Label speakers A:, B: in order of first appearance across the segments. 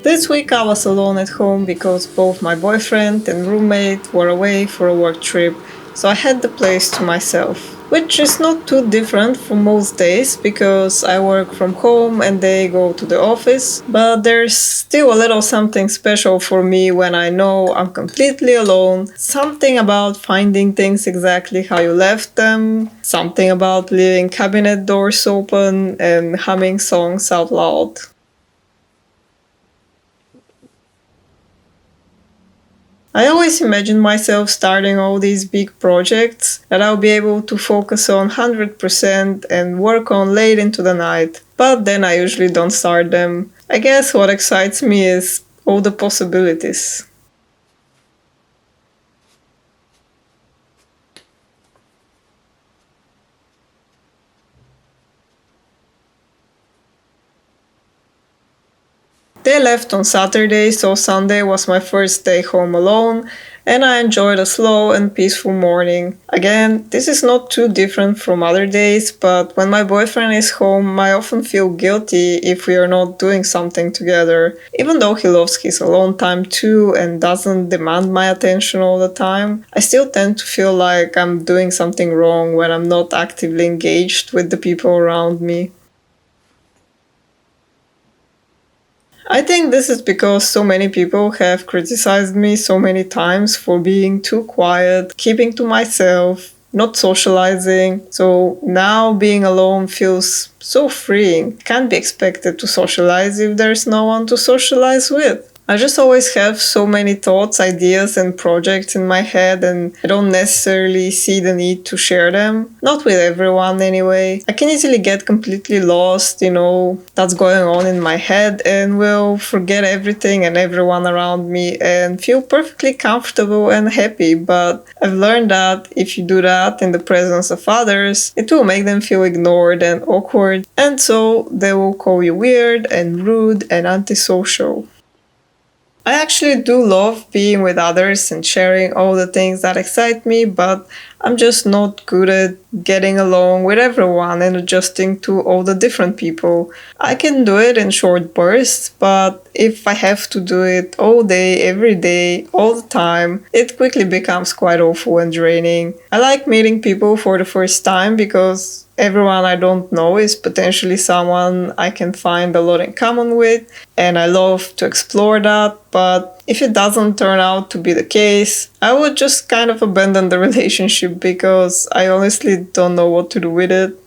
A: This week I was alone at home because both my boyfriend and roommate were away for a work trip, so I had the place to myself. Which is not too different from most days because I work from home and they go to the office, but there's still a little something special for me when I know I'm completely alone. Something about finding things exactly how you left them, something about leaving cabinet doors open and humming songs out loud. I always imagine myself starting all these big projects that I'll be able to focus on 100% and work on late into the night. But then I usually don't start them. I guess what excites me is all the possibilities. They left on Saturday, so Sunday was my first day home alone, and I enjoyed a slow and peaceful morning. Again, this is not too different from other days, but when my boyfriend is home, I often feel guilty if we are not doing something together. Even though he loves his alone time too and doesn't demand my attention all the time, I still tend to feel like I'm doing something wrong when I'm not actively engaged with the people around me. I think this is because so many people have criticized me so many times for being too quiet, keeping to myself, not socializing. So now being alone feels so freeing. Can't be expected to socialize if there's no one to socialize with. I just always have so many thoughts, ideas, and projects in my head, and I don't necessarily see the need to share them. Not with everyone, anyway. I can easily get completely lost, that's going on in my head, and will forget everything and everyone around me and feel perfectly comfortable and happy. But I've learned that if you do that in the presence of others, it will make them feel ignored and awkward, and so they will call you weird and rude and antisocial. I actually do love being with others and sharing all the things that excite me, but I'm just not good at getting along with everyone and adjusting to all the different people. I can do it in short bursts, but if I have to do it all day, every day, all the time, it quickly becomes quite awful and draining. I like meeting people for the first time because everyone I don't know is potentially someone I can find a lot in common with, and I love to explore that. But if it doesn't turn out to be the case, I would just kind of abandon the relationship because I honestly don't know what to do with it.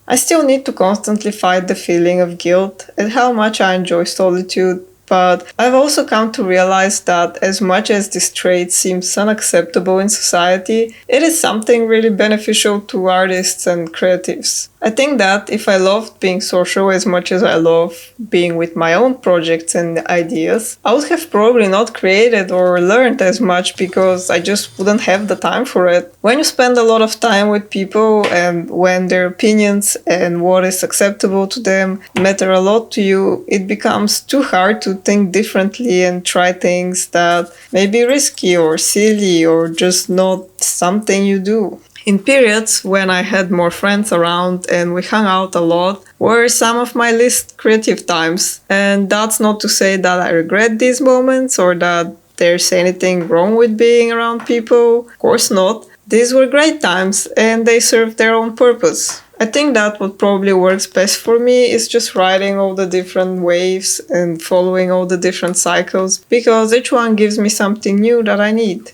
A: I still need to constantly fight the feeling of guilt at how much I enjoy solitude, but I've also come to realize that as much as this trait seems unacceptable in society, it is something really beneficial to artists and creatives. I think that if I loved being social as much as I love being with my own projects and ideas, I would have probably not created or learned as much because I just wouldn't have the time for it. When you spend a lot of time with people and when their opinions and what is acceptable to them matter a lot to you, it becomes too hard to think differently and try things that may be risky or silly or just not something you do. In periods when I had more friends around and we hung out a lot were some of my least creative times. And that's not to say that I regret these moments or that there's anything wrong with being around people. Of course not. These were great times and they served their own purpose. I think that what probably works best for me is just riding all the different waves and following all the different cycles because each one gives me something new that I need.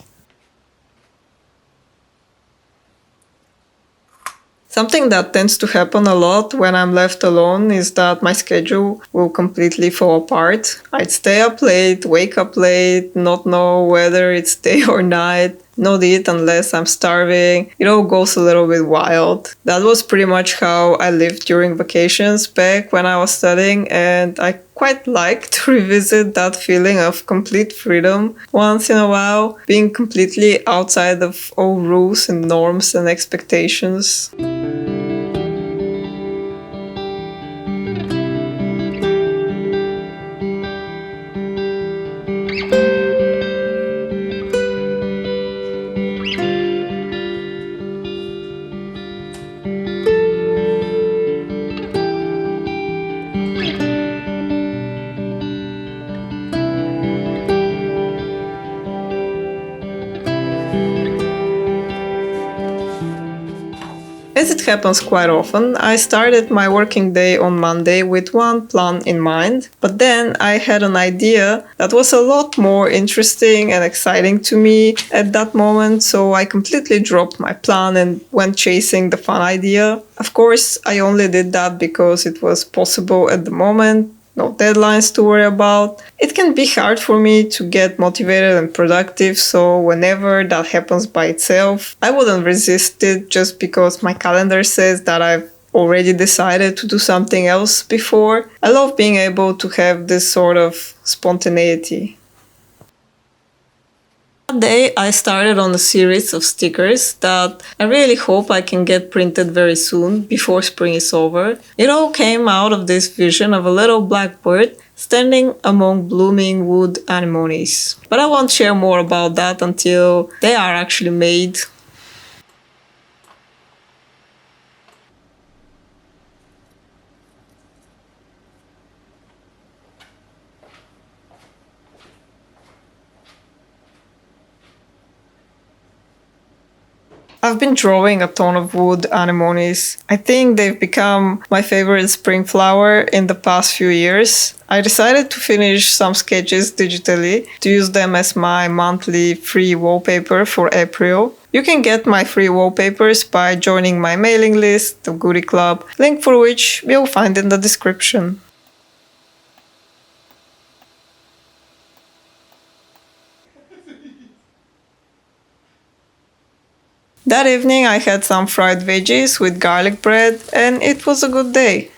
A: Something that tends to happen a lot when I'm left alone is that my schedule will completely fall apart. I'd stay up late, wake up late, not know whether it's day or night, not eat unless I'm starving. It all goes a little bit wild. That was pretty much how I lived during vacations back when I was studying, and I quite like to revisit that feeling of complete freedom once in a while, being completely outside of all rules and norms and expectations. As it happens quite often, I started my working day on Monday with one plan in mind, but then I had an idea that was a lot more interesting and exciting to me at that moment, so I completely dropped my plan and went chasing the fun idea. Of course, I only did that because it was possible at the moment. No deadlines to worry about. It can be hard for me to get motivated and productive, so whenever that happens by itself, I wouldn't resist it just because my calendar says that I've already decided to do something else before. I love being able to have this sort of spontaneity. That day, I started on a series of stickers that I really hope I can get printed very soon, before spring is over. It all came out of this vision of a little black bird standing among blooming wood anemones. But I won't share more about that until they are actually made. I've been drawing a ton of wood anemones. I think they've become my favorite spring flower in the past few years. I decided to finish some sketches digitally to use them as my monthly free wallpaper for April. You can get my free wallpapers by joining my mailing list, the Goodie Club, link for which you'll find in the description. That evening I had some fried veggies with garlic bread and it was a good day.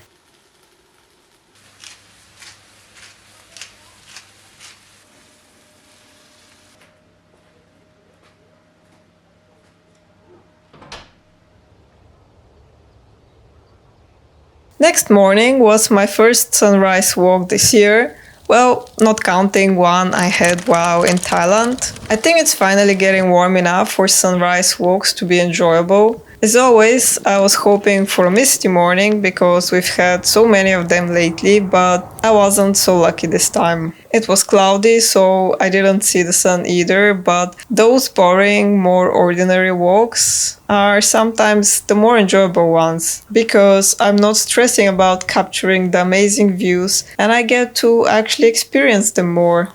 A: Next morning was my first sunrise walk this year. Well, not counting one I had while in Thailand. I think it's finally getting warm enough for sunrise walks to be enjoyable. As always, I was hoping for a misty morning because we've had so many of them lately, but I wasn't so lucky this time. It was cloudy, so I didn't see the sun either, but those boring, more ordinary walks are sometimes the more enjoyable ones because I'm not stressing about capturing the amazing views and I get to actually experience them more.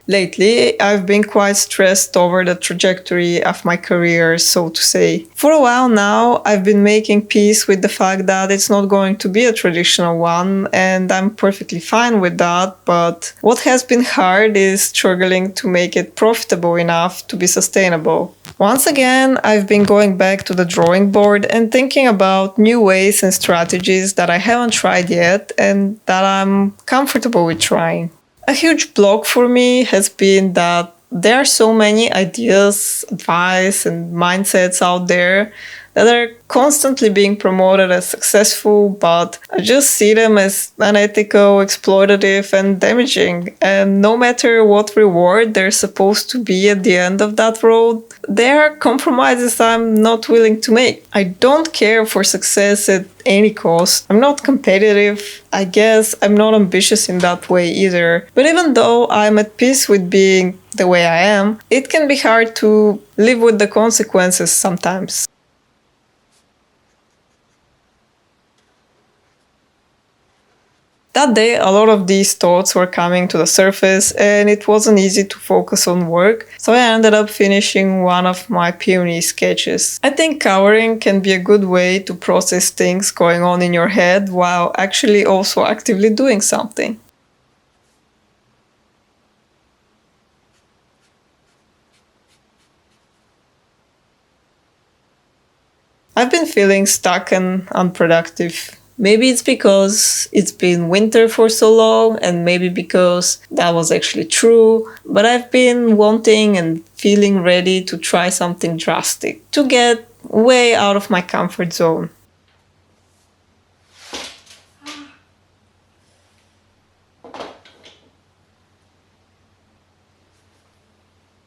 A: Lately, I've been quite stressed over the trajectory of my career, so to say. For a while now, I've been making peace with the fact that it's not going to be a traditional one, and I'm perfectly fine with that, but what has been hard is struggling to make it profitable enough to be sustainable. Once again, I've been going back to the drawing board and thinking about new ways and strategies that I haven't tried yet and that I'm comfortable with trying. A huge block for me has been that there are so many ideas, advice, and mindsets out there that are constantly being promoted as successful, but I just see them as unethical, exploitative, and damaging. And no matter what reward there's supposed to be at the end of that road, there are compromises I'm not willing to make. I don't care for success at any cost. I'm not competitive. I guess I'm not ambitious in that way either. But even though I'm at peace with being the way I am, it can be hard to live with the consequences sometimes. That day, a lot of these thoughts were coming to the surface, and it wasn't easy to focus on work, so I ended up finishing one of my peony sketches. I think coloring can be a good way to process things going on in your head while actually also actively doing something. I've been feeling stuck and unproductive. Maybe it's because it's been winter for so long, and maybe because that was actually true. But I've been wanting and feeling ready to try something drastic, to get way out of my comfort zone.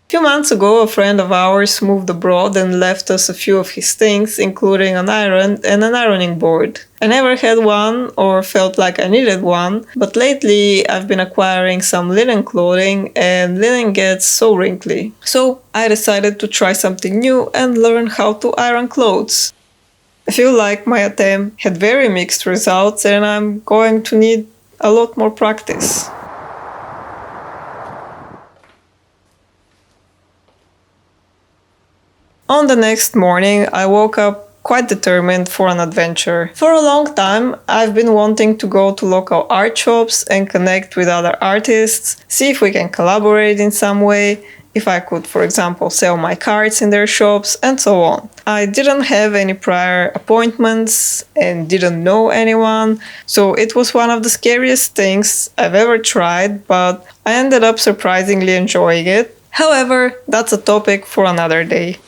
A: A few months ago, a friend of ours moved abroad and left us a few of his things, including an iron and an ironing board. I never had one or felt like I needed one, but lately I've been acquiring some linen clothing and linen gets so wrinkly. So I decided to try something new and learn how to iron clothes. I feel like my attempt had very mixed results and I'm going to need a lot more practice. On the next morning, I woke up quite determined for an adventure. For a long time, I've been wanting to go to local art shops and connect with other artists, see if we can collaborate in some way, if I could, for example, sell my cards in their shops, and so on. I didn't have any prior appointments and didn't know anyone, so it was one of the scariest things I've ever tried, but I ended up surprisingly enjoying it. However, that's a topic for another day.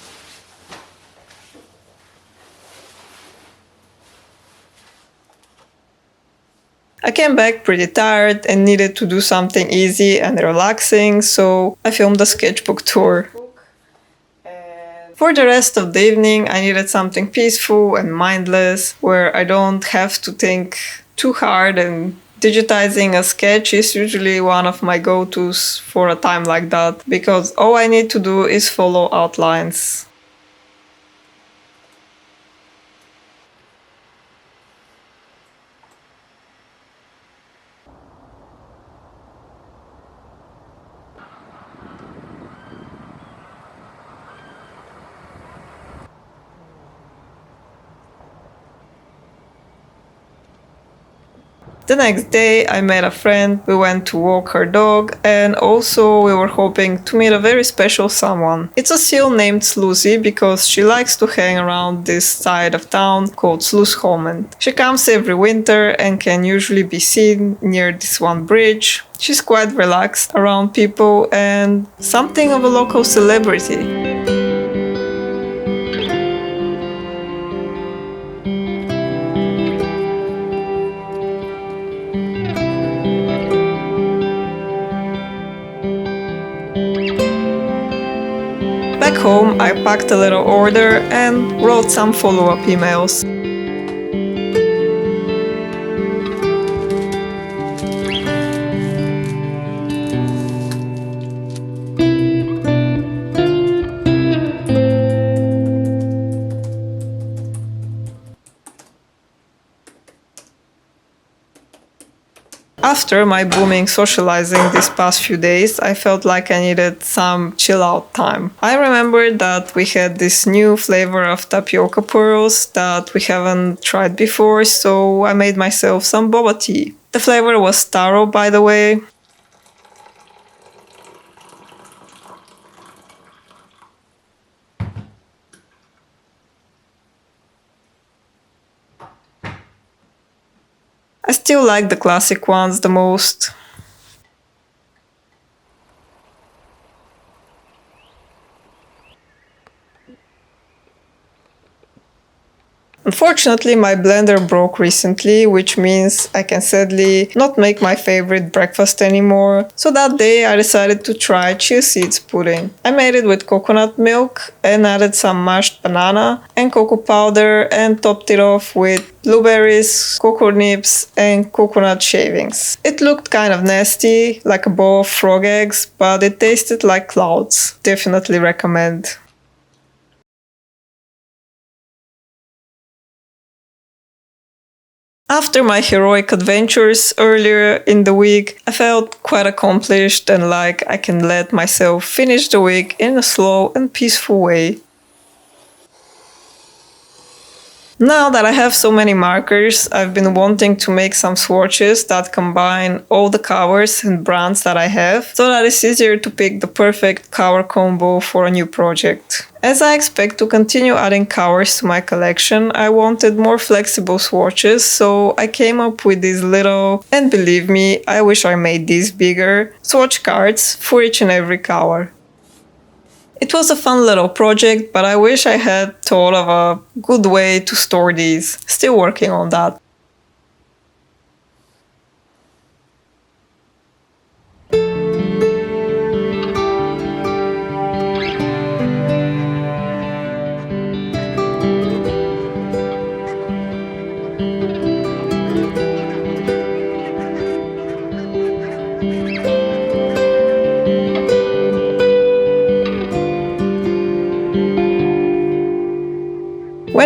A: I came back pretty tired and needed to do something easy and relaxing, so I filmed a sketchbook tour. For the rest of the evening, I needed something peaceful and mindless where I don't have to think too hard, and digitizing a sketch is usually one of my go-tos for a time like that because all I need to do is follow outlines. The next day, I met a friend, we went to walk her dog, and also we were hoping to meet a very special someone. It's a seal named Sluzy because she likes to hang around this side of town called Sluisholmen. She comes every winter and can usually be seen near this one bridge. She's quite relaxed around people and something of a local celebrity. Back home, I packed a little order and wrote some follow-up emails. After my booming socializing these past few days, I felt like I needed some chill out time. I remembered that we had this new flavor of tapioca pearls that we haven't tried before, so I made myself some boba tea. The flavor was taro, by the way. I still like the classic ones the most. Unfortunately, my blender broke recently, which means I can sadly not make my favorite breakfast anymore. So that day I decided to try chia seeds pudding. I made it with coconut milk and added some mashed banana and cocoa powder and topped it off with blueberries, cocoa nibs, and coconut shavings. It looked kind of nasty, like a bowl of frog eggs, but it tasted like clouds. Definitely recommend. After my heroic adventures earlier in the week, I felt quite accomplished and like I can let myself finish the week in a slow and peaceful way. Now that I have so many markers, I've been wanting to make some swatches that combine all the colors and brands that I have, so that it's easier to pick the perfect color combo for a new project. As I expect to continue adding colors to my collection, I wanted more flexible swatches, so I came up with these little, and believe me, I wish I made these bigger, swatch cards for each and every color. It was a fun little project, but I wish I had thought of a good way to store these. Still working on that.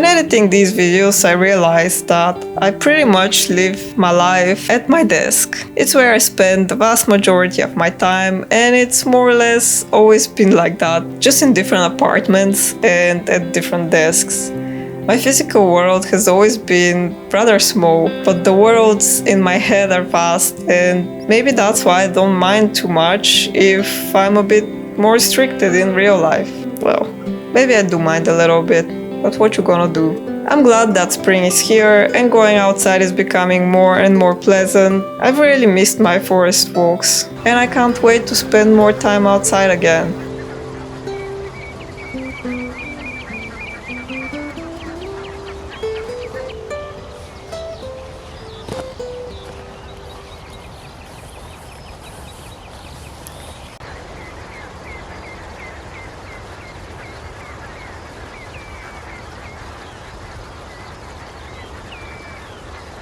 A: When editing these videos, I realized that I pretty much live my life at my desk. It's where I spend the vast majority of my time, and it's more or less always been like that, just in different apartments and at different desks. My physical world has always been rather small, but the worlds in my head are vast, and maybe that's why I don't mind too much if I'm a bit more restricted in real life. Well, maybe I do mind a little bit, but what you gonna do? I'm glad that spring is here and going outside is becoming more and more pleasant. I've really missed my forest walks, and I can't wait to spend more time outside again.